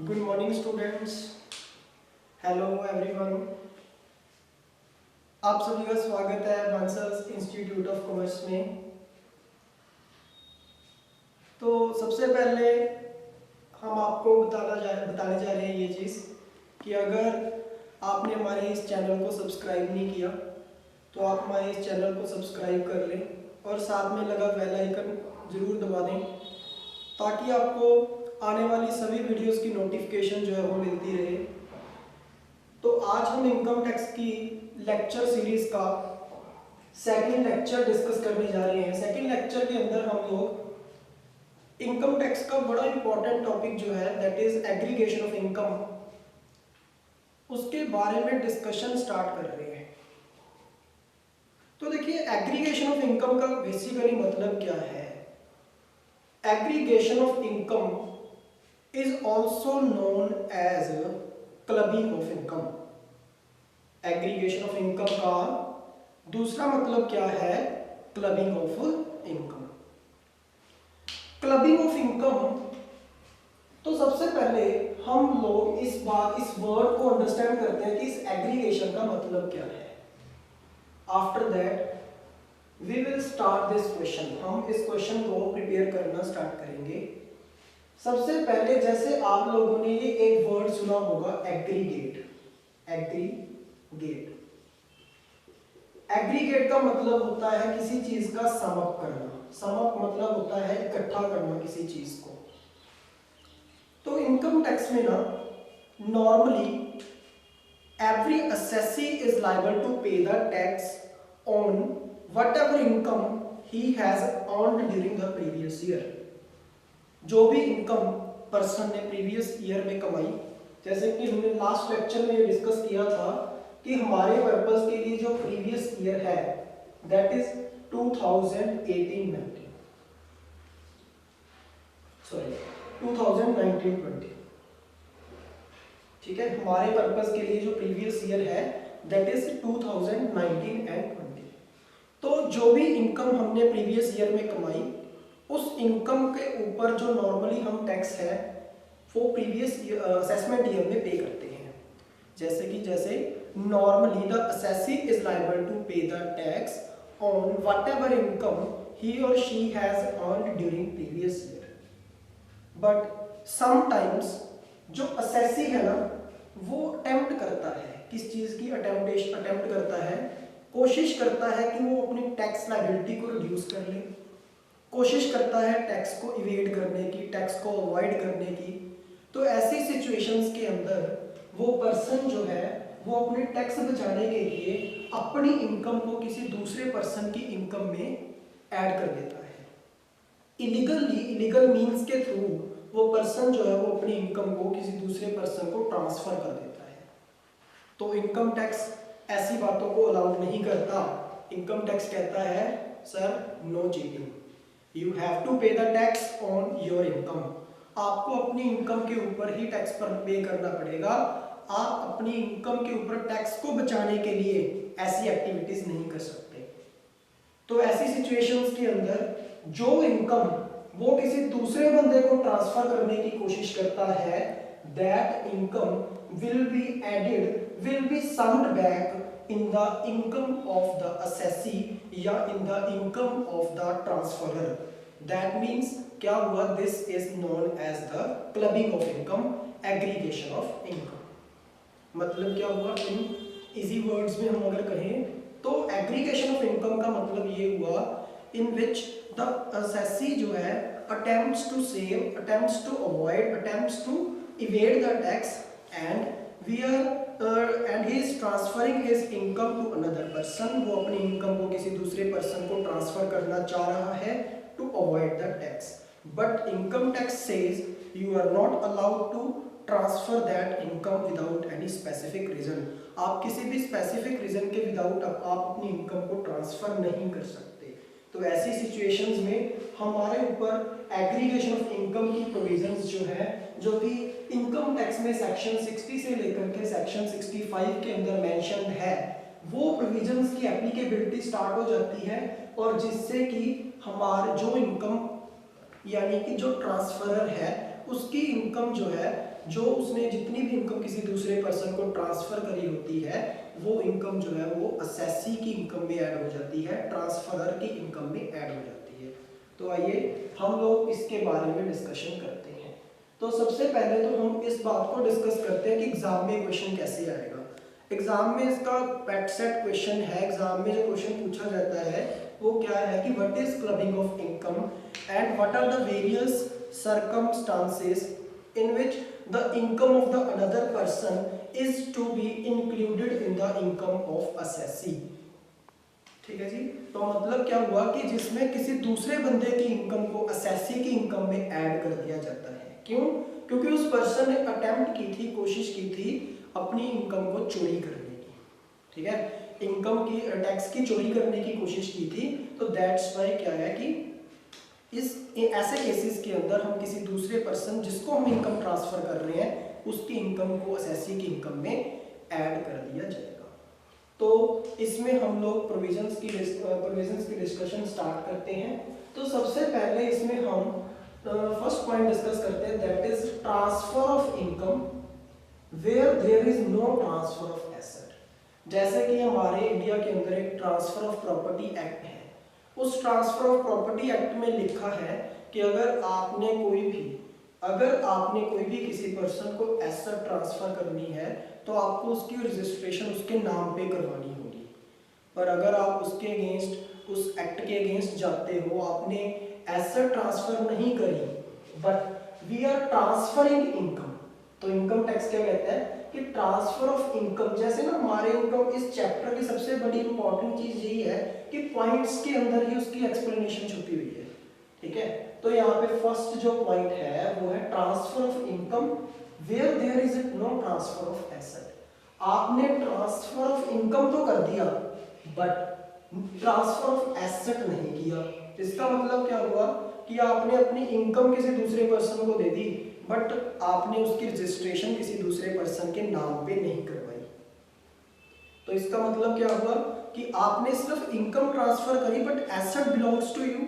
Good morning students. Hello everyone. आप सभी का स्वागत है बंसल्स इंस्टीट्यूट ऑफ कॉमर्स में। तो सबसे पहले हम आपको बताने जा रहे हैं ये चीज़ कि अगर आपने हमारे इस चैनल को सब्सक्राइब नहीं किया तो आप हमारे इस चैनल को सब्सक्राइब कर लें और साथ में लगा बेल आइकन ज़रूर दबा दें ताकि आपको आने वाली सभी वीडियोस की नोटिफिकेशन जो है वो मिलती रहे। तो आज हम इनकम टैक्स की लेक्चर सीरीज का सेकंड लेक्चर डिस्कस करने जा रहे हैं। सेकंड लेक्चर के अंदर हम लोग इनकम टैक्स का बड़ा इंपॉर्टेंट टॉपिक जो है that is aggregation of income, उसके बारे में डिस्कशन स्टार्ट कर रहे हैं। तो देखिए एग्रीगेशन ऑफ इनकम का बेसिकली मतलब क्या है। Aggregation of income is also known as clubbing of income. Aggregation of income का दूसरा मतलब क्या है? Clubbing of income. Clubbing of income, तो सबसे पहले हम लोग इस वर्ड को अंडरस्टैंड करते हैं कि इस एग्रीगेशन का मतलब क्या है। After that we will start this question. हम इस क्वेश्चन को प्रिपेयर करना स्टार्ट करेंगे। सबसे पहले जैसे आप लोगों ने ये एक वर्ड सुना होगा एग्रीगेट। एग्रीगेट एग्रीगेट का मतलब होता है किसी चीज का सम अप करना। सम अप मतलब होता है इकट्ठा करना किसी चीज को। तो इनकम टैक्स में ना normally every assessee is liable to pay the tax on whatever income he has earned during the previous year. जो भी इनकम पर्सन ने प्रीवियस ईयर में कमाई, जैसे कि हमने लास्ट लेक्चर में ये डिस्कस किया था कि हमारे पर्पस के लिए जो प्रीवियस ईयर है दैट इज 2018-19 सॉरी 2019-20। ठीक है, हमारे पर्पस के लिए जो प्रीवियस ईयर है दैट इज 2019 एंड 20। तो जो भी इनकम हमने प्रीवियस ईयर में कमाई उस इनकम के ऊपर जो नॉर्मली हम टैक्स है वो प्रीवियस असेसमेंट ईयर में पे करते हैं। जैसे normally the assessee is liable to pay the tax on whatever income he और she has earned during previous year. But sometimes जो असेसी है ना वो अटेम्प्ट करता है, किस चीज की अटेम्प्ट करता है, कोशिश करता है कि वो अपनी टैक्स लायबिलिटी को रिड्यूस कर ले, कोशिश करता है टैक्स को इवेड करने की, टैक्स को अवॉइड करने की। तो ऐसी सिचुएशंस के अंदर वो पर्सन जो है वो अपने टैक्स बचाने के लिए अपनी इनकम को किसी दूसरे पर्सन की इनकम में ऐड कर देता है। इलीगल मींस के थ्रू वो पर्सन जो है वो अपनी इनकम को किसी दूसरे पर्सन को ट्रांसफर कर देता है। तो इनकम टैक्स ऐसी बातों को अलाउड नहीं करता। इनकम टैक्स कहता है sir no cheating, you have to pay the tax on your income. आपको अपनी इनकम के ऊपर ही टैक्स पर पे करना पड़ेगा। आप अपनी इनकम के ऊपर टैक्स को बचाने के लिए ऐसी एक्टिविटीज नहीं कर सकते। तो ऐसी सिचुएशंस के अंदर जो इनकम वो किसी दूसरे बंदे को ट्रांसफर करने की कोशिश करता है that income will be summed back in the income of the assessee या in the income of the transferor. That means क्या हुआ, this is known as the clubbing of income, aggregation of income. मतलब क्या हुआ, in easy words में हम अगर कहें तो एग्रीगेशन ऑफ इनकम का मतलब ये हुआ इन विच द असेसी जो है attempts to save, attempts to avoid, attempts to evade the tax and he is transferring his income to another person। वो अपनी इनकम को किसी दूसरे पर्सन को ट्रांसफर करना चाह रहा है to avoid the tax। But income tax says you are not allowed to transfer that income without any specific reason। आप किसी भी स्पेसिफिक रीजन के विदाउट आप अपनी इनकम को ट्रांसफर नहीं कर सकते। तो ऐसी सिचुएशंस में हमारे ऊपर एग्रीगेशन ऑफ इनकम की प्रोविजंस जो है, जो कि इनकम टैक्स में सेक्शन 60 से लेकर के सेक्शन 65 के अंदर मेंशन्ड है, वो प्रोविजंस की एप्लीकेबिलिटी स्टार्ट हो जाती है और जिससे कि हमारे जो इनकम यानी कि जो ट्रांसफरर है उसकी इनकम जो है, जो उसने जितनी भी इनकम किसी दूसरे पर्सन को ट्रांसफर करी होती है, वो इनकम जो है वो असेसी की इनकम में ऐड हो जाती है, ट्रांसफरर की इनकम में ऐड हो जाती है। तो आइए हम लोग इसके बारे में डिस्कशन करते हैं। तो सबसे पहले तो हम इस बात को डिस्कस करते हैं कि एग्जाम में क्वेश्चन कैसे आएगा। एग्जाम में इसका पेट सेट क्वेश्चन है, एग्जाम में जो क्वेश्चन पूछा जाता है वो क्या है कि what is clubbing of income and what are the various circumstances in which the income of the another person is to be included in the income of assessee. ठीक है जी। तो मतलब क्या हुआ कि जिसमें किसी दूसरे बंदे की इनकम को असेसी की इनकम में ऐड कर दिया जाता है। क्यों? क्योंकि उस पर्सन ने अटेम्प्ट की थी, कोशिश की थी अपनी इनकम को चोरी करने की। ठीक है, इनकम की टैक्स की चोरी करने की कोशिश की थी। तो दैट्स वाई क्या है कि इस ऐसे केसेस के अंदर हम किसी दूसरे पर्सन जिसको हम इनकम ट्रांसफर कर रहे हैं उसकी इनकम को असेसी की इनकम में ऐड कर दिया जाएगा। तो इसमें हम लोग प्रोविजंस की डिस्कशन स्टार्ट करते हैं। तो सबसे पहले इसमें हम फर्स्ट पॉइंट डिस्कस करते हैं, that is transfer of income where there is no transfer of asset. जैसे कि हमारे इंडिया के अंदर एक ट्रांसफर ऑफ प्रॉपर्टी एक्ट है। उस ट्रांसफर ऑफ प्रॉपर्टी एक्ट में लिखा है कि अगर आपने कोई भी किसी पर्सन को एसेट ट्रांसफर करनी है तो आपको उसकी रजिस्ट्रेशन उसके नाम पे करवानी होगी। पर अगर आप उसके अगेंस्ट, उस एक्ट के अगेंस्ट जाते हो, आपने एसेट ट्रांसफर नहीं करी but we are transferring income, तो इनकम टैक्स क्या कहता है कि ट्रांसफर ऑफ इनकम। जैसे ना हमारे इनकम, इस चैप्टर की सबसे बड़ी इंपॉर्टेंट चीज यही है कि पॉइंट्स के अंदर ही उसकी एक्सप्लेनेशन छुपी हुई है। ठीक है, तो यहाँ पे फर्स्ट जो पॉइंट है वो है transfer of income where there is no transfer of asset. आपने ट्रांसफर ऑफ इनकम तो कर दिया बट ट्रांसफर ऑफ एसेट नहीं किया। इसका मतलब क्या हुआ कि आपने अपनी इनकम किसी दूसरे पर्सन को दे दी बट आपने उसकी रजिस्ट्रेशन किसी दूसरे पर्सन के नाम पे नहीं करवाई। तो इसका मतलब क्या हुआ कि आपने सिर्फ इनकम ट्रांसफर करी but asset belongs to you.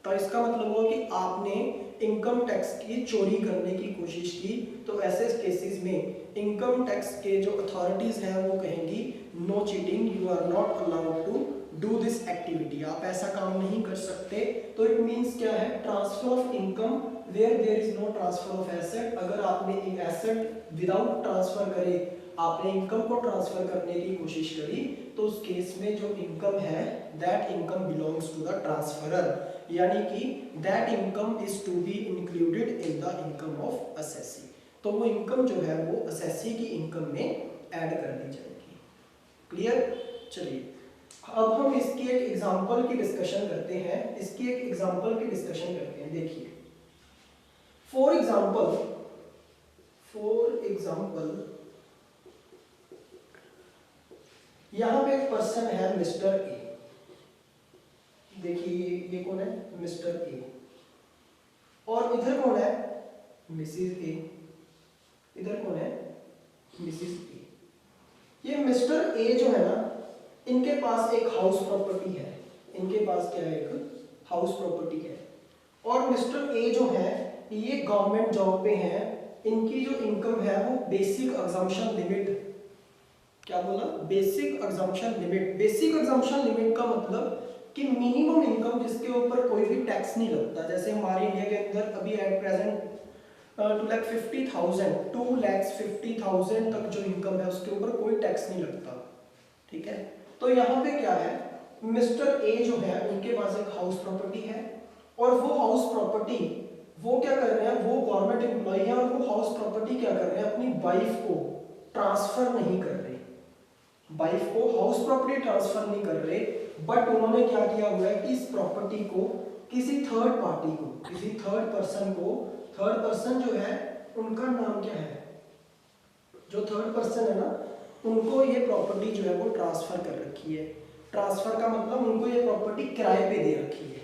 तो इसका मतलब हुआ कि आपने इनकम टैक्स की चोरी करने की कोशिश की। तो ऐसे केसेस में इनकम टैक्स के जो अथॉरिटीज हैं वो कहेंगी no cheating, you are not allowed to do this activity, आप ऐसा काम नहीं कर सकते। तो इट मींस क्या है, transfer of income where there is no transfer of asset. अगर आपने एक एसेट विदाउट ट्रांसफर करे आपने इनकम को ट्रांसफर करने की कोशिश करी तो उस केस में जो इनकम है that income belongs to the transferor, यानी कि that income is to be included in the income of assessee. तो वो इनकम जो है वो असेसी की इनकम में ऐड कर दी जाएगी। क्लियर? चलिए अब हम इसकी एक एग्जांपल की डिस्कशन करते हैं। देखिए फॉर एग्जांपल यहां पे एक पर्सन है मिस्टर ए। देखिए ये कौन है, मिस्टर ए, और इधर कौन है, मिसिज ए। इधर कौन है, मिसिज ए। ये मिस्टर ए जो है ना, इनके पास एक हाउस प्रॉपर्टी है। इनके पास क्या है, एक हाउस प्रॉपर्टी है। और मिस्टर ए जो है ये गवर्नमेंट जॉब पे हैं। इनकी जो इनकम है वो बेसिक अजम्पशन लिमिट, क्या बोला, basic assumption limit. Basic assumption limit का मतलब कि मिनिमम इनकम जिसके ऊपर कोई भी टैक्स नहीं लगता। जैसे हमारे इंडिया के अंदर अभी एट प्रेजेंट 2,50,000 तक जो इनकम है उसके ऊपर कोई टैक्स नहीं लगता। ठीक है, तो यहाँ पे क्या है, मिस्टर ए जो है उनके पास एक हाउस प्रॉपर्टी है और वो हाउस प्रॉपर्टी वो क्या कर रहे हैं, वो गवर्नमेंट एम्प्लॉय है और वो हाउस प्रॉपर्टी क्या कर रहे हैं, अपनी वाइफ को ट्रांसफर नहीं कर रहे। वाइफ को हाउस प्रॉपर्टी ट्रांसफर नहीं कर रहे बट उन्होंने क्या किया हुआ है कि इस प्रॉपर्टी को किसी थर्ड पार्टी को, किसी थर्ड पर्सन को, थर्ड पर्सन जो है उनका नाम क्या है, जो थर्ड पर्सन है ना उनको ये प्रॉपर्टी जो है वो ट्रांसफर कर रखी है। ट्रांसफर का मतलब उनको ये प्रॉपर्टी किराए पे दे रखी है।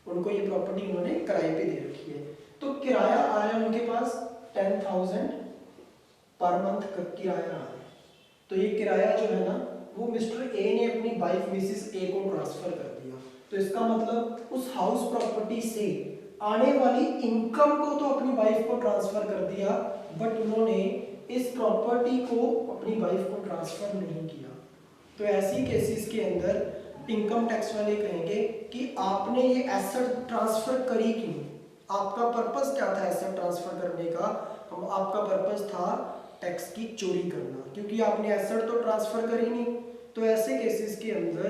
उनको ये प्रॉपर्टी उन्होंने किराए पे दे रखी है। तो किराया आया उनके पास 10,000 पर मंथ का किराया आ रहा है। तो ये किराया जो है ना वो मिस्टर ए ने अपनी वाइफ मिसिस ए को ट्रांसफर कर दिया। तो इसका मतलब उस हाउस प्रॉपर्टी से आने वाली इनकम को तो अपनी वाइफ को ट्रांसफर कर दिया, बट उन्होंने इस प्रॉपर्टी को अपनी वाइफ को ट्रांसफर नहीं किया। तो ऐसी केसेस के अंदर इनकम टैक्स वाले कहेंगे कि आपने ये एसेट ट्रांसफर करी क्यों, आपका पर्पस क्या था एसेट ट्रांसफर करने का। आपका पर्पस था टैक्स की चोरी करना, क्योंकि आपने एसेट तो ट्रांसफर करी नहीं। तो ऐसे केसेस के अंदर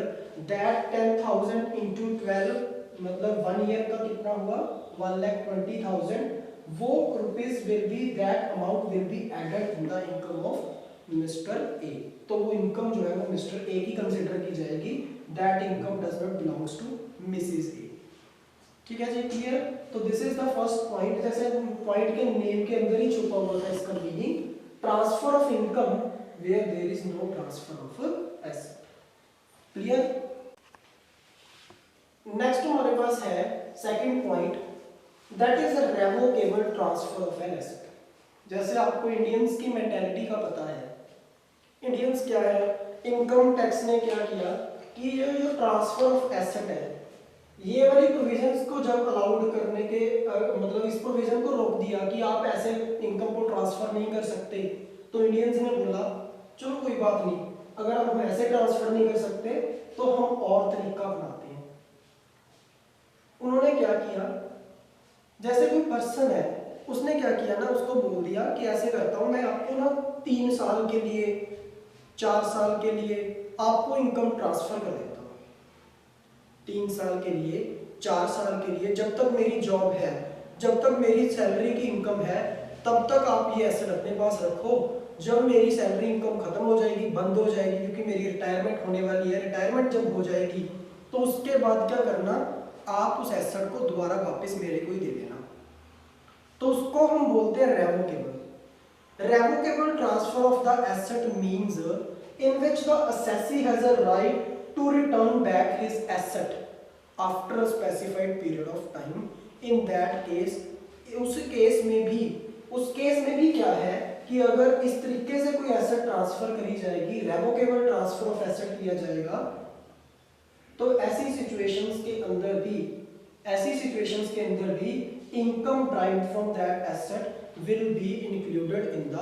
दैट 10,000 इंटू 12 मतलब 1 ईयर का कितना हुआ 1,20,000, वो rupees will be that amount will be added in the income of Mister A. तो वो इनकम जो है वो मिस्टर ए की कंसीडर की जाएगी, that income does not belongs to Mrs A. ठीक है जी, क्लियर। तो this is the first point, जैसे पॉइंट के नेम के अंदर ही छुपा हुआ था इसका meaning, transfer of income where there is no transfer of asset. Clear. Next हमारे पास है second point, that is a revocable transfer of an asset. जैसे आपको इंडियंस की मेंटालिटी का पता है, इंडियंस क्या है, इनकम टैक्स ने क्या किया कि ये जो ट्रांसफर ऑफ एसेट है, ये वाली प्रोविजंस को जब अलाउड करने के मतलब इस प्रोविजन को रोक दिया कि आप ऐसे इनकम को ट्रांसफर नहीं कर सकते, तो इंडियंस ने बोला चलो कोई बात नहीं, अगर हम ऐसे ट्रांसफर नहीं कर सकते तो हम और तरीका अपनाते हैं। उन्होंने क्या किया, जैसे कोई पर्सन है उसने क्या किया ना, उसको बोल दिया कि ऐसे करता हूं मैं, आपको ना 3 साल के लिए 4 साल के लिए आपको इनकम ट्रांसफर कर देता हूं, 3 साल के लिए 4 साल के लिए, जब तक मेरी जॉब है, जब तक मेरी सैलरी की इनकम है, तब तक आप ये एसेट अपने पास रखो। जब मेरी सैलरी इनकम खत्म हो जाएगी, बंद हो जाएगी, क्योंकि मेरी रिटायरमेंट होने वाली है, रिटायरमेंट जब हो जाएगी तो उसके बाद क्या करना, आप उस एसेट को दोबारा वापस मेरे को ही दे देना। तो उसको हम बोलते हैं revocable. Revocable transfer of the asset means in which the assessee has a right to return back his asset after a specified period of time. In that case, उस केस में भी क्या है कि अगर इस तरीके से कोई एसेट ट्रांसफर करी जाएगी, रेवोकेबल ट्रांसफर ऑफ एसेट किया जाएगा, तो ऐसी सिचुएशंस के अंदर भी income derived from that asset will be included in the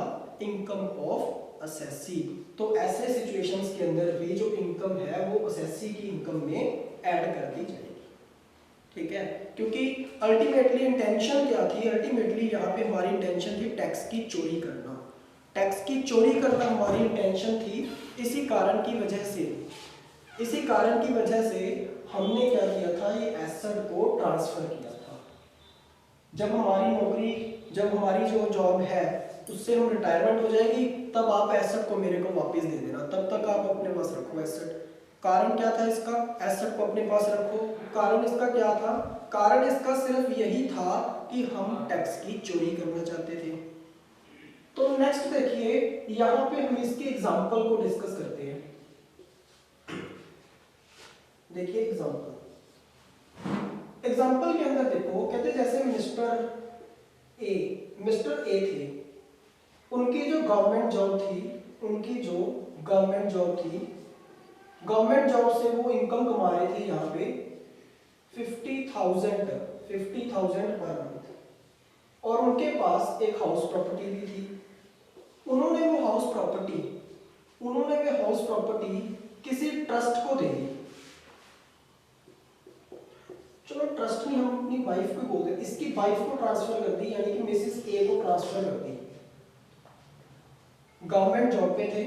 income of assessee. तो ऐसे सिचुएशंस के अंदर भी जो इनकम है वो असेसी की इनकम में ऐड कर दी जाएगी। ठीक है, क्योंकि अल्टीमेटली इंटेंशन क्या थी, अल्टीमेटली यहाँ पे हमारी इंटेंशन थी टैक्स की चोरी करना। टैक्स की चोरी करना हमारी इंटेंशन थी। इसी कारण की वजह से हमने क्या किया था, ये एसेट को ट्रांसफर किया था। जब हमारी जो जॉब है उससे हम रिटायरमेंट हो जाएगी, तब आप एसेट को मेरे को वापस दे देना, तब तक आप अपने पास रखो एसेट। कारण क्या था इसका, एसेट को अपने पास रखो, कारण इसका क्या था, कारण इसका सिर्फ यही था कि हम टैक्स की चोरी करना चाहते थे। तो नेक्स्ट देखिए, यहाँ पे हम इसके एग्जांपल को डिस्कस करते हैं। देखिए एग्जांपल के अंदर देखो, कहते जैसे मिस्टर ए थे, उनकी जो गवर्नमेंट जॉब से वो इनकम कमा रहे थे यहाँ पे 50,000 पर मंथ, और उनके पास एक हाउस प्रॉपर्टी भी थी। उन्होंने वो हाउस प्रॉपर्टी किसी ट्रस्ट को दे दी। चलो ट्रस्ट नहीं, हम अपनी वाइफ को बोलते हैं, इसकी वाइफ को ट्रांसफर कर दी, यानी कि मिसेस ए को ट्रांसफर कर दी। गवर्नमेंट जॉब पे थे,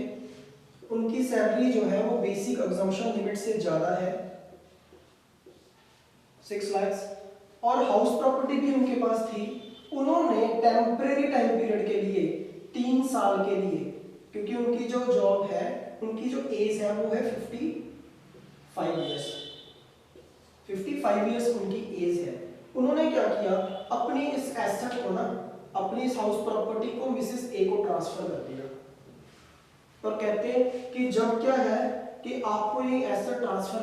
उनकी सैलरी जो है वो बेसिक एग्जम्पशन लिमिट से ज्यादा है 6 लाख, और हाउस प्रॉपर्टी भी उनके पास थी। उन्होंने टेम्परेरी टाइम पीरियड के लिए 3 साल के लिए, क्योंकि उनकी जो जॉब है, उनकी जो एज है वो है 55 ईयर्स, 55 ईयर्स उनकी एज है। उन्होंने क्या किया, अपनी इस एसेट को ना, अपनी इस हाउस प्रॉपर्टी को मिसेस ए को ट्रांसफर कर दिया, और कहते हैं कि जब क्या है कि आपको ये एसेट ट्रांसफर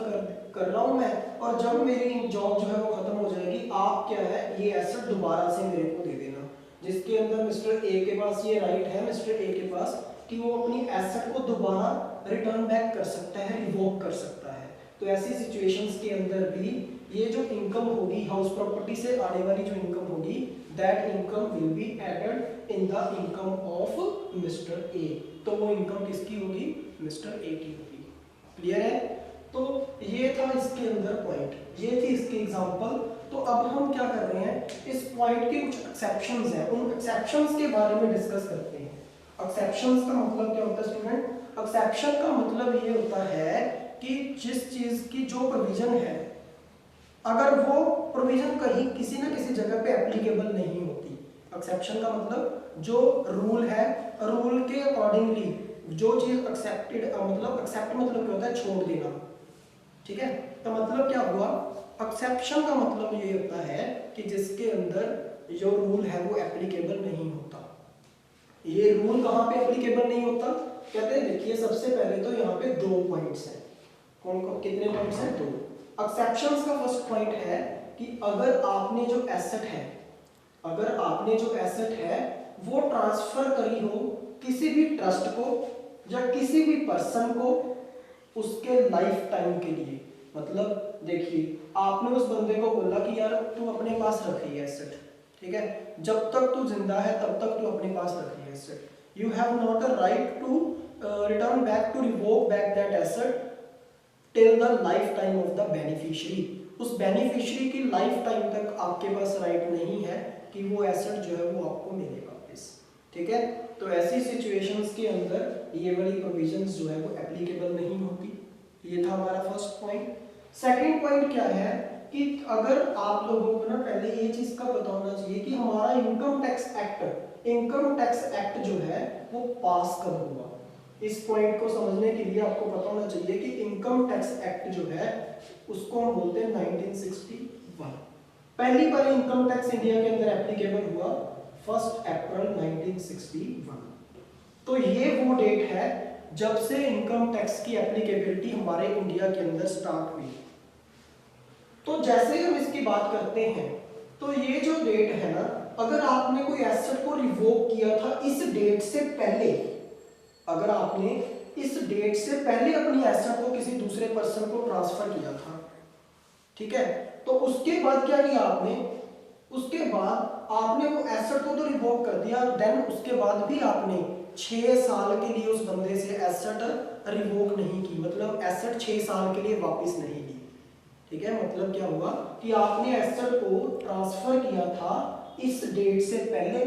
कर रहा हूं मैं, और जब मेरी जॉब जो है वो खत्म हो जाएगी, आप क्या है ये एसेट दोबारा से मेरे को दे देना। जिसके अंदर मिस्टर ए के पास ये राइट है, मिस्टर ए के पास, कि वो अपनी एसेट को दोबारा रिटर्न बैक कर सकता है, रिवोक कर सकता है। तो ऐसी सिचुएशंस के अंदर भी ये जो इनकम होगी हाउस प्रॉपर्टी से आने वाली जो इनकम होगी, that income will be added in the income of Mister A. तो वो इनकम किसकी होगी? मिस्टर ए की होगी। क्लियर है? तो ये था इसके अंदर पॉइंट, ये थी इसकी एग्जांपल। तो अब हम क्या कर रहे हैं, इस पॉइंट के कुछ एक्सेप्शंस हैं, उन एक्सेप्शंस के बारे में डिस्कस करते हैं। एक्सेप्शंस का मतलब क्या होता है स्टूडेंट? एक्सेप्शन का मतलब ये होता है कि जिस चीज की जो प्रोविजन है, अगर वो प्रोविजन कहीं किसी ना किसी जगह पे एप्लीकेबल नहीं होती। एक्सेप्शन का मतलब जो रूल है, रूल के अकॉर्डिंगली जो चीज एक्सेप्टेड, मतलब एक्सेप्ट मतलब क्या होता है? छोड़ देना। ठीक है, तो मतलब क्या हुआ? एक्सेप्शन का मतलब ये होता है कि जिसके अंदर जो रूल है वो एप्लीकेबल नहीं होता। ये रूल कहाँ पे एप्लीकेबल नहीं होता? कहते हैं देखिए, सबसे पहले तो यहाँ पे 2 पॉइंट्स हैं। कौन कौन कितने पॉइंट्स हैं? 2। एक्सेप्शंस का फर्स्ट पॉइंट है कि अगर आपने जो एसेट है, अगर आपने जो एसेट है वो ट्रांसफर करी हो किसी भी ट्रस्ट को या किसी भी पर्सन को उसके लाइफ टाइम के लिए। मतलब देखिए, आपने उस बंदे को बोला कि यार तू अपने पास रख ये एसेट, ठीक है, जब तक तू जिंदा है तब तक तू अपने पास रख ये asset. You have not a right to return back to revoke back that asset till the lifetime of the beneficiary. उस बेनिफिशियरी की लाइफ टाइम तक आपके पास राइट नहीं है कि वो एसेट जो है वो आपको मिले वापस। ठीक है, तो ऐसी सिचुएशंस के अंदर ये वाली प्रोविजंस जो है वो एप्लीकेबल नहीं होती। ये था हमारा फर्स्ट पॉइंट। सेकंड पॉइंट क्या है कि अगर आप लोगों को ना पहले ये चीज का पता होना चाहिए कि हमारा इनकम टैक्स एक्ट जो है वो पास कब हुआ। इस पॉइंट को समझने के लिए आपको पता होना चाहिए कि इनकम टैक्स एक्ट जो है उसको हम बोलते हैं 1961। पहली बार इनकम टैक्स इंडिया के अंदर एप्लीकेबल हुआ 1 अप्रैल 1961। तो ये वो डेट है जब से इनकम टैक्स की एप्लीकेबिलिटी हमारे इंडिया के अंदर स्टार्ट हुई। तो जैसे हम इसकी बात करते हैं, तो ये जो डेट है ना, अगर आपने कोई एसेट को रिवोक किया था इस डेट से पहले, अगर आपने इस डेट से पहले अपनी एसेट को किसी दूसरे पर्सन को ट्रांसफर किया था, ठीक है, तो उसके बाद क्या किया आपने? उसके बाद आपने वो एसेट को तो रिवोक कर दिया, देन उसके बाद भी आपने 6 साल के लिए उस बंदे से एसेट रिवोक नहीं की, मतलब एसेट 6 साल के लिए वापस नहीं ली। ठीक है, मतलब क्या हुआ कि आपने एसेट को ट्रांसफर किया था इस डेट से पहले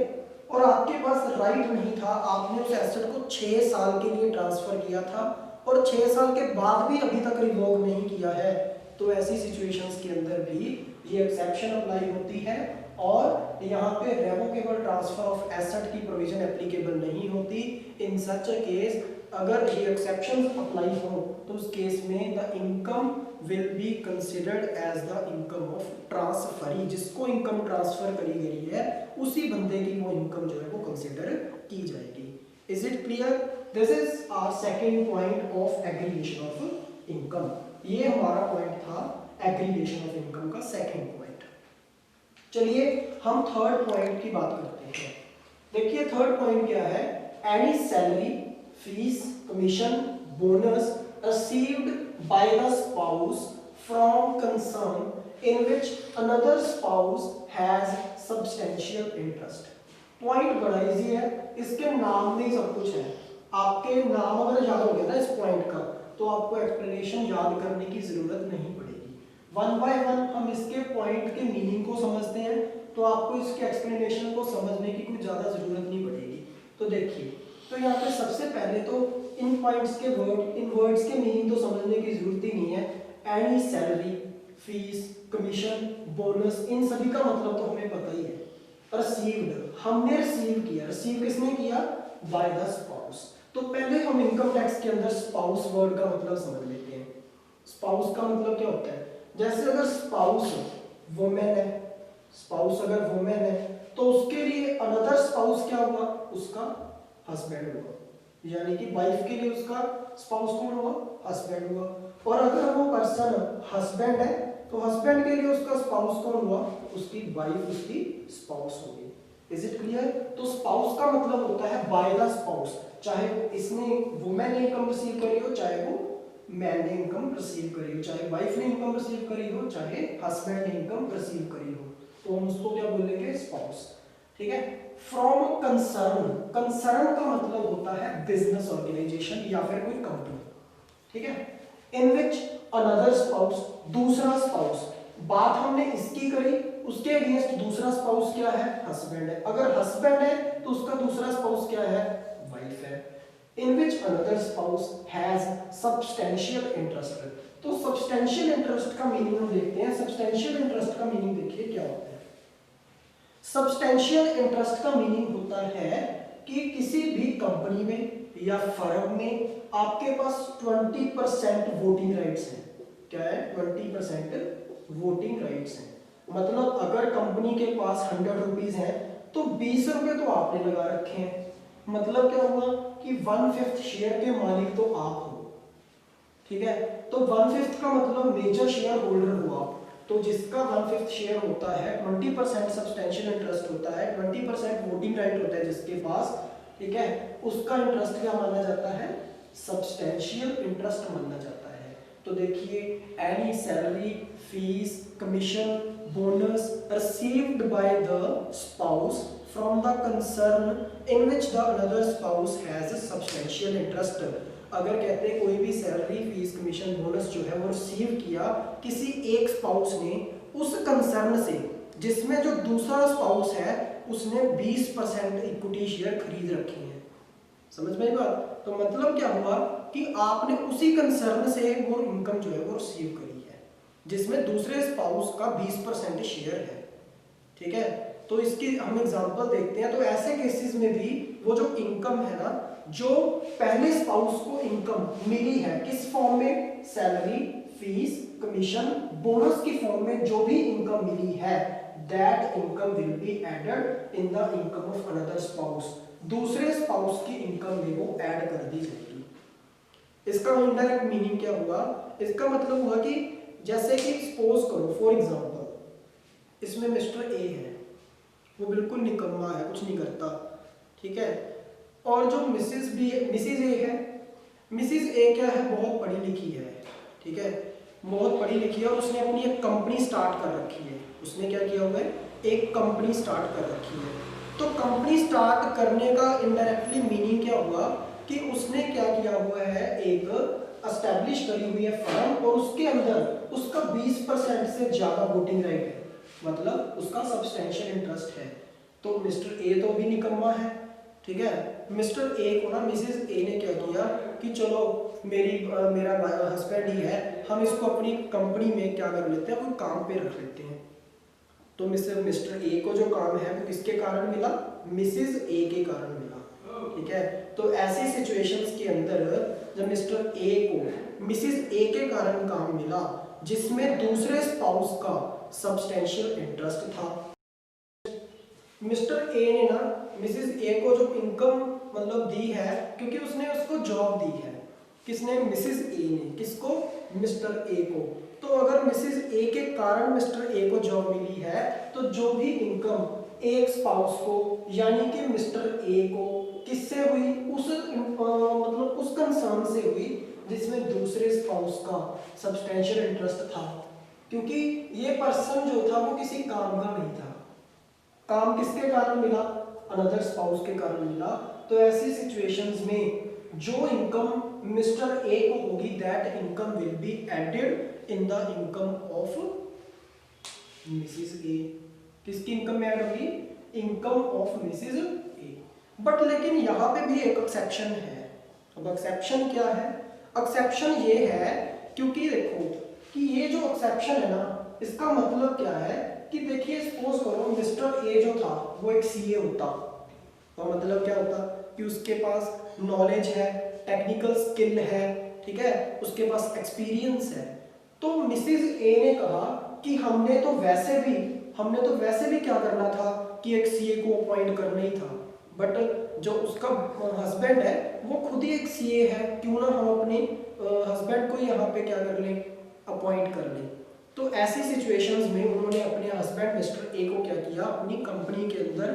और आपके पास राइट नहीं था, आपने उस एसेट को 6 साल के लिए ट्रांसफर किया था और 6 साल के बाद भी अभी तक रिवोक नहीं किया है। तो ऐसी सिचुएशंस के अंदर भी ये एक्सेप्शन अप्लाई होती है और यहाँ पे रेवोकेबल ट्रांसफर ऑफ एसेट की प्रोविजन एप्लीकेबल नहीं होती। इन सच अ केस अगर ये एक्सेप्शन अप्लाई हो तो उस केस में the income will be considered as the income of transferee. जिसको इनकम ट्रांसफर करी गई है उसी बंदे की वो इनकम जो है वो कंसिडर की जाएगी। Is it clear? This is our second point of aggregation of income. ये हमारा पॉइंट था एग्रीगेशन ऑफ इनकम का सेकंड पॉइंट। चलिए हम थर्ड पॉइंट की बात करते हैं। देखिए थर्ड पॉइंट क्या है? Any salary, fees, commission, bonus received by the spouse from concern in which another spouse has substantial interest। Point बड़ा इजी है, इसके नाम में ही सब कुछ है। आपके नाम अगर याद हो गया ना इस पॉइंट का, तो आपको एक्सप्लेनेशन याद करने की जरूरत नहीं पड़ेगी। वन बाय वन हम इसके पॉइंट के मीनिंग को समझते हैं, तो आपको इसके एक्सप्लेनेशन को समझने की कोई ज़्यादा ज़रूरत नहीं पड़ेगी। तो देखिए, तो यहाँ पे सबसे पहले तो इन पॉइंट्स के इन वर्ड्स के मीनिंग तो समझने की जरूरत ही नहीं है। Any salary, fees, commission, bonus, इन सभी का मतलब तो हमें पता ही है। रिसीव्ड, हमने रिसीव किया, रिसीव किसने किया? By the spouse. तो पहले हम इनकम टैक्स के अंदर स्पाउस वर्ड का मतलब समझ लेते हैं। स्पाउस का मतलब क्या होता है? जैसे अगर स्पाउस वुमेन है, स्पाउस अगर वुमेन है तो उसके लिए अनदर स्पाउस क्या हुआ? उसका हस्बैंड हुआ, यानी कि वाइफ के लिए उसका स्पाउस कौन हुआ? हस्बैंड हुआ। और अगर वो पर्सन हस्बैंड है तो हस्बैंड के लिए उसका स्पाउस कौन हुआ? उसकी वाइफ उसकी स्पाउस होगी। Is it clear? तो स्पाउस का मतलब होता है बाय द स्पाउस, चाहे इसने वुमेन इनकम रिसीव करी हो चाहे वो मैन ने इनकम रिसीव करी हो, चाहे वाइफ ने इनकम रिसीव करी हो, चाहे हस्बैंड ने इनकम रिसीव करी हो, तो हम उसको क्या बोलेंगे, स्पाउस। ठीक है। फ्रॉम कंसर्न, कंसर्न का मतलब होता है बिजनेस ऑर्गेनाइजेशन या फिर कोई कंपनी। ठीक है। इन विच अनदर स्पाउस, दूसरा स्पाउस, बात हमने इसकी करी, उसके अगेंस्ट दूसरा स्पाउस क्या है, हस्बैंड है। अगर हस्बैंड है तो उसका दूसरा स्पाउस क्या है, वाइफ है। In which another spouse has substantial interest. तो सब्सटेंशियल इंटरेस्ट का मीनिंग हम देखते हैं। सब्सटेंशियल इंटरेस्ट का मीनिंग देखिए क्या होता है। सब्सटेंशियल इंटरेस्ट का मीनिंग होता है कि किसी भी कंपनी में या फर्म में आपके पास 20% वोटिंग राइट्स हैं। क्या है, 20% वोटिंग राइट्स हैं। मतलब अगर कंपनी के पास 100 रुपीज है तो 20 रुपए तो आपने लगा रखे हैं। मतलब क्या हुआ कि 1/5 शेयर के मालिक तो आप हो। ठीक है। तो 1/5 का मतलब मेजर शेयर होल्डर हुआ। तो जिसका 1/5 शेयर होता है, 20% सब्सटेंशियल इंटरेस्ट होता है, 20% वोटिंग राइट होता है जिसके पास, ठीक है, उसका इंटरेस्ट क्या माना जाता है, सब्सटेंशियल इंटरेस्ट माना जाता है। तो देखिए, any salary, fees, commission, bonus received by the spouse from the concern in which the another spouse has substantial interest. अगर कहते हैं कोई भी सैलरी, फीस, कमीशन, बोनस जो है वो रिसीव किया किसी एक स्पाउस ने उस कंसर्न से जिसमें जो दूसरा स्पाउस है उसने 20% इक्विटी शेयर खरीद रखे हैं। समझ में बात? तो मतलब क्या हुआ कि आपने उसी कंसर्न से वो इनकम जो है वो रिसीव करी है जिसमें दूसरे स्पाउस का 20% शेयर है। ठीक है। तो इसकी हम एग्जांपल देखते हैं। तो ऐसे केसेस में भी वो जो इनकम है ना, जो पहले स्पाउस को इनकम मिली है किस फॉर्म में, सैलरी, फीस, कमीशन, बोनस की फॉर्म में जो भी इनकम मिली है, that income will be added in the income of another spouse. दूसरे स्पाउस की इनकम में वो ऐड कर दी जाएगी। इसका इनडायरेक्ट मीनिंग क्या हुआ, इसका मतलब हुआ कि जैसे कि सपोज करो फॉर एग्जांपल इसमें मिस्टर ए है, वो बिल्कुल निकम्मा है, कुछ नहीं करता। ठीक है। और जो मिसिज ए है, मिसिज ए क्या है, बहुत पढ़ी लिखी है। ठीक है, बहुत पढ़ी लिखी है और उसने अपनी एक कंपनी स्टार्ट कर रखी है। उसने क्या किया हुआ है, एक कंपनी स्टार्ट कर रखी है। तो कंपनी स्टार्ट करने का इनडायरेक्टली मीनिंग क्या हुआ कि उसने क्या किया हुआ है, एक एस्टैब्लिश करी हुई है फर्म और उसके अंदर उसका 20% से ज्यादा वोटिंग राइट है, मतलब उसका सब्सटेंशियल इंटरेस्ट है। तो मिस्टर ए तो भी निकम्मा है। ठीक है। मिस्टर ए को ना मिसेस ए ने क्या किया कि चलो मेरा हस्बैंड ही है, हम इसको अपनी कंपनी में क्या कर लेते हैं, कोई काम पे रख लेते हैं। तो मिस्टर ए को जो काम है वो किसके कारण मिला, मिसेस ए के कारण मिला। ठीक है। तो ऐसी सिचुएशंस के अंदर जब मिस्टर ए को मिसेस ए के कारण काम मिला जिसमें दूसरे स्पाउस का सब्सटेंशियल इंटरेस्ट था, मिस्टर ए ने ना मिसेस ए को जो इनकम मतलब दी है क्योंकि उसने उसको जॉब दी है। किसने, मिसेस ए ने। किसको, मिस्टर ए को। तो अगर मिसेस ए के कारण मिस्टर ए को जॉब मिली है तो जो भी इनकम एक स्पाउस को यानी कि मिस्टर ए को किससे हुई, उस मतलब उस कंसर्न से हुई जिसमें दूसरे स्पाउस का सब्सटेंशियल इंटरेस्ट था। क्योंकि ये पर्सन जो था वो किसी काम का नहीं था। काम किसके कारण मिला, अनदर स्पाउस के कारण मिला। तो ऐसी सिचुएशंस में जो इनकम मिस्टर ए को होगी that income will be added in the income of Mrs A. किसकी इनकम में ऐड होगी, income of Mrs A. But लेकिन यहाँ पे भी एक एक्सेप्शन है। अब एक्सेप्शन क्या है, एक्सेप्शन ये है क्योंकि देखो कि ये जो एक्सेप्शन है ना इसका मतलब क्या है कि देखिए सपोज करो मिस्टर ए जो था वो एक सीए होता, तो मतलब क्या होता कि उसके पास नॉलेज है, टेक्निकल स्किल है, ठीक है, उसके पास एक्सपीरियंस है। तो मिसेस ए ने कहा कि हमने तो वैसे भी क्या करना था कि एक सीए को अपॉइंट करना ही था, बट जो उसका हस्बैंड है वो खुद ही एक सीए है, क्यों ना हम अपने हस्बैंड को यहाँ पे क्या कर लें, अपॉइंट कर लें। तो ऐसी सिचुएशंस में उन्होंने अपने हस्बैंड मिस्टर ए को क्या किया, अपनी कंपनी के अंदर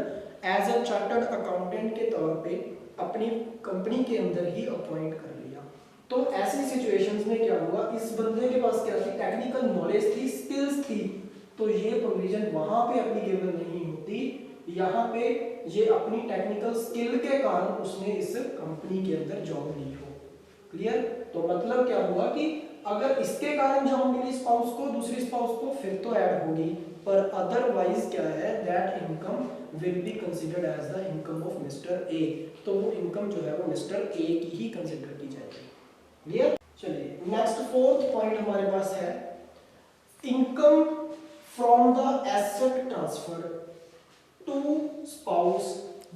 एज अ चार्टर्ड अकाउंटेंट के तौर पे अपनी कंपनी के अंदर ही अपॉइंट कर लिया। तो ऐसी सिचुएशंस में क्या हुआ, इस बंदे के पास क्या थी, टेक्निकल नॉलेज थी, स्किल्स थी, तो ये प्रोविजन वहां पे एप्लीकेबल नहीं होती। यहाँ पे ये अपनी टेक्निकल स्किल के कारण उसने इस कंपनी के अंदर जॉब ली हो। क्लियर? तो मतलब क्या हुआ कि अगर इसके कारण जॉब मिली स्पाउस को, दूसरी स्पाउस को, फिर तो ऐड होगी, पर अदरवाइज क्या है, that income will be considered as the income of Mister A. तो वो इनकम जो है वो मिस्टर ए की ही कंसीडर की जाएगी। क्लियर? चलिए नेक्स्ट फोर्थ पॉइंट हमारे पास है income from the asset transfer to spouse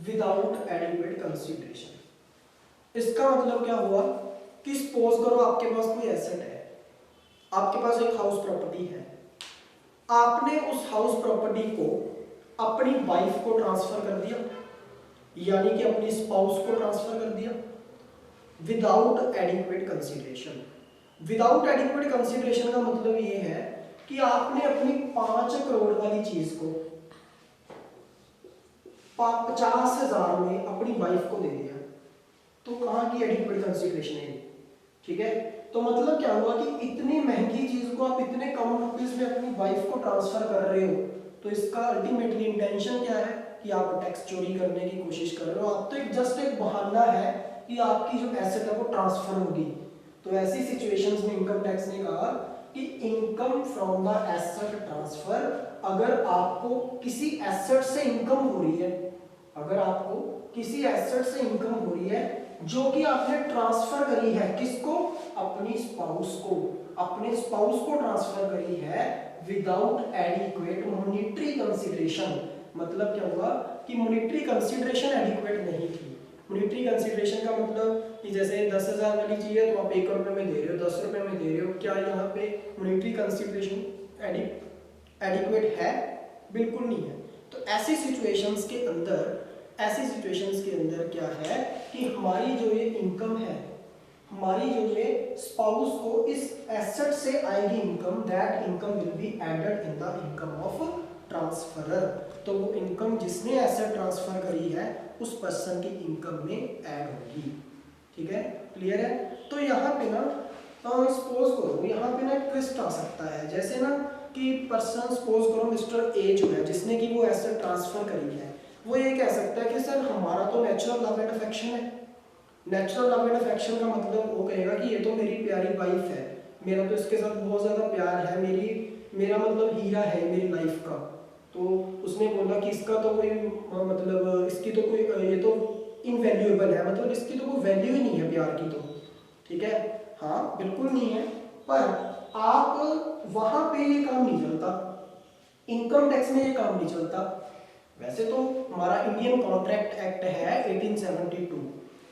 without adequate consideration. इसका मतलब क्या हुआ कि सपोज करो आपके पास कोई एसेट है, आपके पास एक हाउस प्रॉपर्टी है, आपने उस हाउस प्रॉपर्टी को अपनी वाइफ को ट्रांसफर कर दिया, यानी कि अपनी स्पाउस को ट्रांसफर कर दिया without adequate consideration. Without adequate consideration का मतलब ये है कि आपने अपनी 5 करोड़ वाली चीज को 50,000 में अपनी वाइफ को दे दिया, तो कहां की एडिक्वेट कंसीडरेशन है? ठीक है, तो मतलब क्या हुआ कि इतनी महंगी चीज को आप इतने कम रुपीस में अपनी वाइफ को ट्रांसफर कर रहे हो, तो इसका अल्टीमेटली इंटेंशन क्या है कि आप टैक्स चोरी करने की कोशिश कर रहे हो। आप तो एक जस्ट एक बहाना है कि आपकी जो एसेट है वो ट्रांसफर होगी। तो ऐसी सिचुएशंस में इनकम टैक्स ने कहा कि income from the asset transfer, अगर आपको किसी एसेट से इनकम हो रही है, अगर आपको किसी एसेट से इनकम हो रही है जो कि आपने ट्रांसफर करी है, किसको? अपनी स्पाउस को, अपने स्पाउस को ट्रांसफर करी है विदाउट एडिक्वेट मॉनेटरी कंसीडरेशन। मतलब क्या हुआ कि मॉनेटरी कंसीडरेशन एडिक्वेट नहीं थी। मॉनेटरी कंसीडरेशन का मतलब कि जैसे 10,000 वाली चीज है तो आप 1 रुपए में दे रहे हो, 10 रुपए में दे रहे हो, क्या यहाँ पे मॉनेटरी कंसीडरेशन एडिक्वेट है? बिल्कुल नहीं है। तो ऐसी सिचुएशंस के अंदर क्या है कि हमारी जो ये इनकम है, हमारी जो ये स्पाउस को इस एसेट से आएगी income, that income will be added in the income of transferor. तो वो इनकम जिसने एसेट ट्रांसफर करी है उस पर्सन की इनकम में ऐड होगी। ठीक है, क्लियर है? तो यहाँ पे ना सपोज करो, यहाँ पे ना ट्विस्ट आ सकता है, जैसे ना कि पर्सन सपोज करो मिस्टर ए जो है जिसने कि वो एसेट ट्रांसफर करी है, वो ये कह सकता है कि सर हमारा तो नेचुरल लव एंड अफेक्शन है। नेचुरल लव एंड अफेक्शन का मतलब वो कहेगा कि ये तो मेरी प्यारी वाइफ है, मेरा तो इसके साथ बहुत ज़्यादा प्यार है, मेरा मतलब हीरा है मेरी लाइफ का। तो उसने बोला कि इसका तो कोई मतलब इसकी तो कोई ये तो इनवैल्यूएबल है, मतलब इसकी तो कोई वैल्यू ही नहीं है प्यार की। तो ठीक है, हाँ बिल्कुल नहीं है, पर आप वहाँ पे ये काम नहीं चलता, इनकम टैक्स में ये काम नहीं चलता। वैसे तो हमारा इंडियन कॉन्ट्रैक्ट एक्ट है 1872,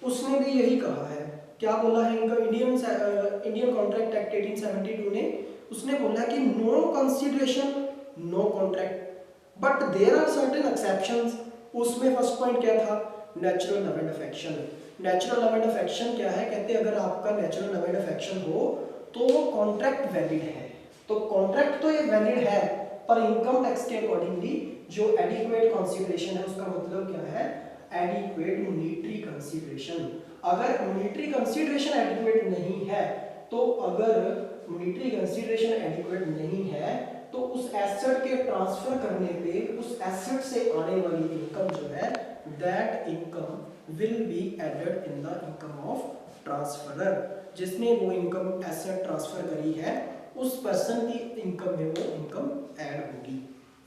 उसने भी यही कहा है। क्या बोला है इनका इंडियन कॉन्ट्रैक्ट एक्ट 1872 ने? उसने बोला कि no consideration no contract, but there are certain exceptions. उसमें फर्स्ट पॉइंट क्या था? Natural love and affection. Natural love and affection क्या है? कहते हैं अगर आपका नेचुरल लव एंड अफेक्शन हो तो कॉन्ट्रैक्ट वैलिड है। तो कॉन्ट्रैक्ट तो ये वैलिड है, पर इनकम टैक्स के अकॉर्डिंगली जो एडिक्वेट कंसीडरेशन है उसका मतलब क्या है? Adequate monetary consideration. अगर मॉनेटरी कंसीडरेशन एडिक्वेट नहीं है, तो अगर मॉनेटरी कंसीडरेशन एडिक्वेट नहीं है तो उस एसेट के ट्रांसफर करने पे उस एसेट से आने वाली इनकम जो है, that income will be added in the income of transferor. जिसने वो इनकम एसेट ट्रांसफर करी है उस पर्सन की इनकम में वो इनकम ऐड होगी।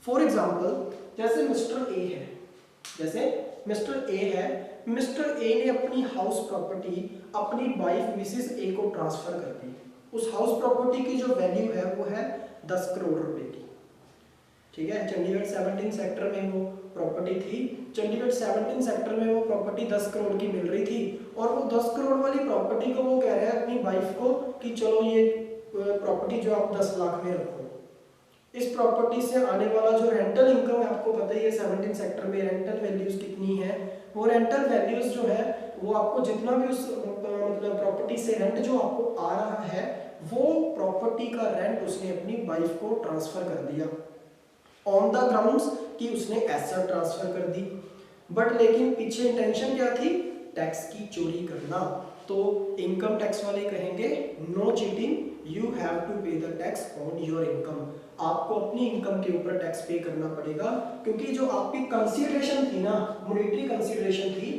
फॉर एग्जाम्पल जैसे मिस्टर ए है, मिस्टर ए ने अपनी हाउस प्रॉपर्टी अपनी वाइफ मिसेस ए को ट्रांसफर कर दी। उस हाउस प्रॉपर्टी की जो वैल्यू है वो है 10 करोड़ रुपए की। ठीक है, चंडीगढ़ 17 सेक्टर में वो प्रॉपर्टी थी। चंडीगढ़ 17 सेक्टर में वो प्रॉपर्टी 10 करोड़ की मिल रही थी, और वो 10 करोड़ वाली प्रॉपर्टी को वो कह रहे हैं अपनी वाइफ को कि चलो ये प्रॉपर्टी जो आप 10 लाख में रखो। इस प्रॉपर्टी से आने वाला जो रेंटल इनकम है, आपको पता ही है 17 सेक्टर में रेंटल वैल्यूज कितनी है। वो रेंटल वैल्यूज जो है वो आपको जितना भी उस मतलब प्रॉपर्टी से रेंट जो आपको आ रहा है, वो प्रॉपर्टी का रेंट उसने अपनी वाइफ को ट्रांसफर कर दिया ऑन द ग्राउंड्स कि उसने एसेट ट्रांसफर कर दी। बट लेकिन पीछे इंटेंशन क्या थी? टैक्स की चोरी करना। तो इनकम टैक्स वाले कहेंगे no cheating, you have to pay the tax on your income. आपको अपनी इनकम के ऊपर टैक्स पे करना पड़ेगा, क्योंकि जो आपकी कंसीडरेशन थी ना, मॉनेटरी कंसीडरेशन थी,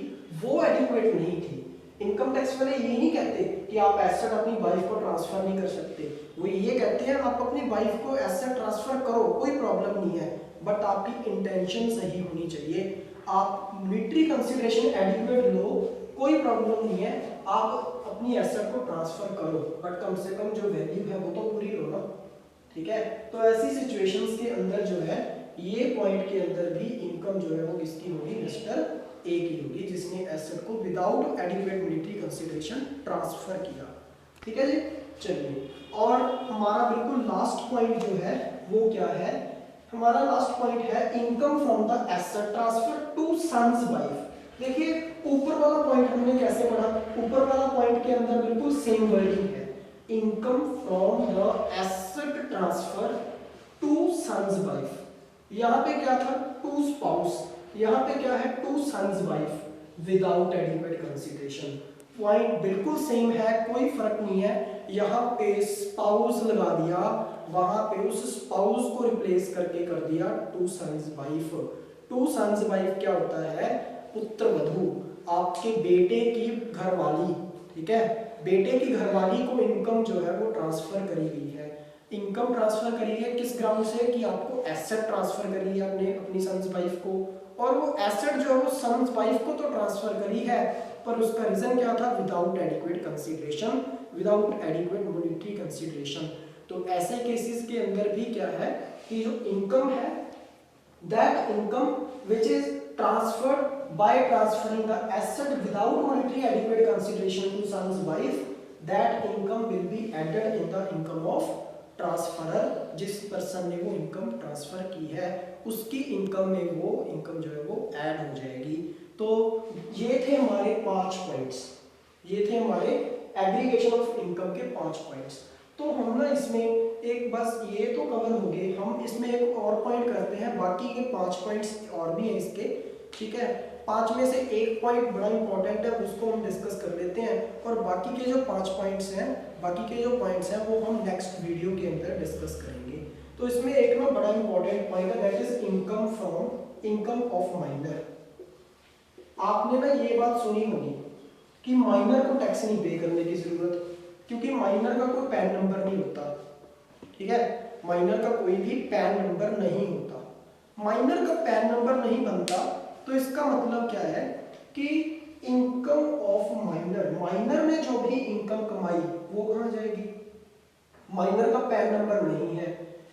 वो एडिक्वेट नहीं थी। इनकम टैक्स वाले ये नहीं कहते कि आप एसेट अपनी वाइफ को ट्रांसफर नहीं कर सकते, वो ये कहते हैं आप अपनी वाइफ को एसेट ट्रांसफर करो, कोई प्रॉब्लम नहीं है, बट आपकी इंटेंशन सही होनी चाहिए। आप मॉनेटरी कंसीडरेशन एडिक्वेट लो, कोई प्रॉब्लम नहीं है, आप अपनी एसेट को ट्रांसफर करो, बट कम से कम जो वैल्यू है वो तो पूरी हो ना, ठीक है। तो ऐसी सिचुएशंस के अंदर जो है, ये पॉइंट के अंदर भी इनकम जो है वो किसकी होगी, मिस्टर ए की होगी, जिसने एसेट को without adequate monetary consideration transfer किया, ठीक है जी। चलिए, और हमारा बिल्कुल लास्ट पॉइंट जो है वो क्या है, हमारा लास्ट पॉइंट है income from the asset transfer to son's wife. देखिए ऊपर वाला पॉइंट हमने कैसे पढ़ा, ऊपर वाला पॉइंट के अंदर बिल्कुल सेम वर्डिंग है, income from the asset transfer to son's wife. यहाँ पे क्या था, टू स्पाउस, यहाँ पे क्या है, to son's wife without adequate consideration. Point बिल्कुल सेम है, कोई फर्क नहीं है। यहाँ पे स्पाउस लगा दिया, वहां पे उस स्पाउस को रिप्लेस करके कर दिया to son's wife. To son's wife क्या होता है, पुत्र वधू, आपके बेटे की घरवाली, ठीक है, बेटे की घरवाली को इनकम जो है वो ट्रांसफर करी गई है। इनकम ट्रांसफर करी है किस ग्राउंड से, कि आपको एसेट ट्रांसफर करी है आपने अपनी सन्स वाइफ को, और वो एसेट जो है वो सन्स वाइफ को तो ट्रांसफर करी है, पर उसका रीजन क्या था, without adequate consideration, without adequate monetary consideration. तो ऐसे केसेस के अंदर भी क्या है कि जो इनकम है, that income which is transferred by transferring the asset without monetary adequate consideration to son's wife, that income will be added in the income of transferor. जिस पर्सन ने वो इनकम ट्रांसफर की है उसकी इनकम में वो income जो है वो ऐड हो जाएगी। तो ये थे हमारे 5 पॉइंट्स, ये थे हमारे एग्रीगेशन ऑफ इनकम के 5 पॉइंट्स। तो हम ना इसमें एक बस ये तो कवर हो गए, हम इसमें एक और पॉइंट करते हैं, बाकी के 5 पॉइंट्स और भी हैं इसके, ठीक है। 5 में से एक पॉइंट बड़ा इंपॉर्टेंट है, उसको हम डिस्कस कर लेते हैं, और बाकी के जो 5 पॉइंट्स हैं, बाकी के जो पॉइंट्स हैं वो हम नेक्स्ट वीडियो के अंदर डिस्कस करेंगे। तो इसमें एक ना बड़ा इंपॉर्टेंट पॉइंट है, that is income from income of minor. आपने ना ये बात सुनी होगी कि माइनर को टैक्स नहीं पे करने की जरूरत, क्योंकि माइनर का कोई पैन नंबर नहीं होता, ठीक है, माइनर का कोई भी पैन नंबर नहीं होता। माइनर का पैन नंबर नहीं बनता, तो इसका मतलब क्या है कि इनकम ऑफ माइनर, माइनर ने जो भी इनकम कमाई वो कहाँ जाएगी, माइनर का पैन नंबर नहीं है।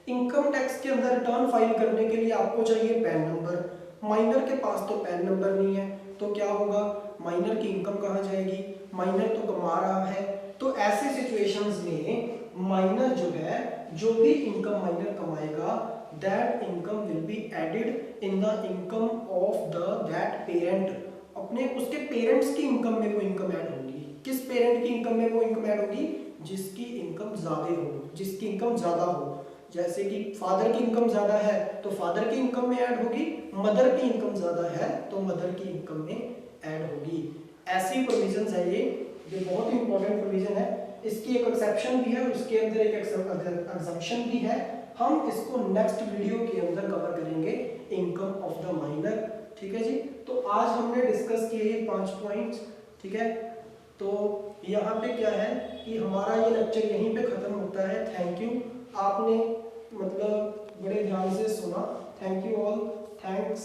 इनकम टैक्स के अंदर रिटर्न फाइल करने के लिए आपको चाहिए पैन नंबर, माइनर के पास तो पैन नंबर नहीं है, तो क्या होगा, माइनर की इनकम कहाँ जाएगी, माइनर तो कमा रहा है। तो ऐसे सिचुएशंस में माइनर जो है, जो भी इनकम माइनर कमाएगा, that income will be added in the income of the that parent। अपने उसके पेरेंट्स की इनकम में वो इनकम ऐड होगी। किस पेरेंट की इनकम में वो इनकम ऐड होगी, जिसकी इनकम ज्यादा हो, जिसकी इनकम ज्यादा हो। जैसे कि फादर की इनकम ज्यादा है तो फादर की इनकम में ऐड होगी, मदर की इनकम ज्यादा है तो मदर की इनकम में ऐड होगी। ऐसी प्रोविजंस है ये बहुत इंपॉर्टेंट प्रोविजन है। इसकी एक एक्सेप्शन भी है, उसके अंदर एक एग्जम्पशन भी है, हम इसको नेक्स्ट वीडियो के अंदर कवर करेंगे, इनकम ऑफ द माइनर, ठीक है जी। तो आज हमने डिस्कस किए ये 5 पॉइंट्स, ठीक है। तो यहाँ पे क्या है कि हमारा ये लेक्चर यहीं पे खत्म होता है। थैंक यू, आपने मतलब बड़े ध्यान से सुना, thank you all, thanks,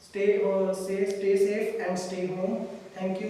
stay safe and stay home, thank you.